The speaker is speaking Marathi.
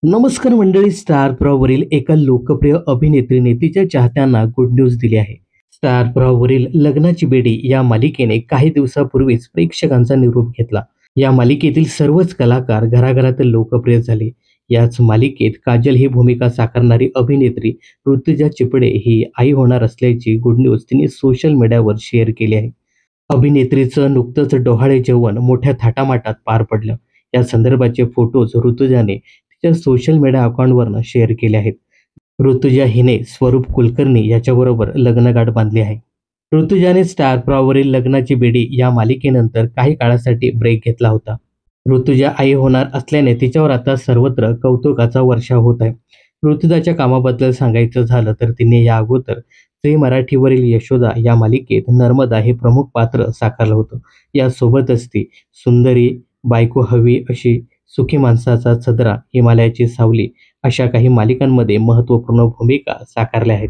नमस्कार मंडळी. स्टार प्रवाहवरील एका लोकप्रिय अभिनेत्रीने तिच्या चाहत्यांना गुड न्यूज दिली आहे. स्टार प्रवाहवरील लग्नाची बेडी या मालिकेने काही दिवसापूर्वीच प्रेक्षकांचा निरोप घेतला. या मालिकेतील सर्वच कलाकार घराघरात लोकप्रिय झाले. याच मालिकेत काजल ही भूमिका साकारणारी अभिनेत्री ऋतुजा चिपळे ही आई होणार असल्याची गुड न्यूज तिने सोशल मीडियावर शेअर केली आहे. अभिनेत्रीचं नुकतंच डोहाळे जेवण मोठ्या थाटामाटात पार पडलं. या संदर्भाचे फोटोज ऋतुजाने तिच्या सोशल मीडिया अकाउंटवरनं शेअर केले आहेत. ऋतुजा हिने स्वरूप कुलकर्णी याच्याबरोबर लग्नगाठ बांधली आहे. ऋतुजाने स्टार प्रवाहवरील लग्नाची बेडी या मालिकेनंतर काही काळासाठी ब्रेक घेतला होता. ऋतुजा आई होणार असल्याने तिच्यावर आता सर्वत्र कौतुकाचा वर्षाव होत आहे. ऋतुजाच्या कामाबद्दल सांगायचं झालं तर तिने या अगोदर झी मराठीवरील यशोदा या मालिकेत नर्मदा हे प्रमुख पात्र साकारलं होतं. यासोबतच ती सुंदरी, बायको हवी अशी, सुखी माणसाचा सदरा, हिमालयाची सावली अशा काही मालिकांमध्ये महत्त्वपूर्ण भूमिका साकारल्या आहेत.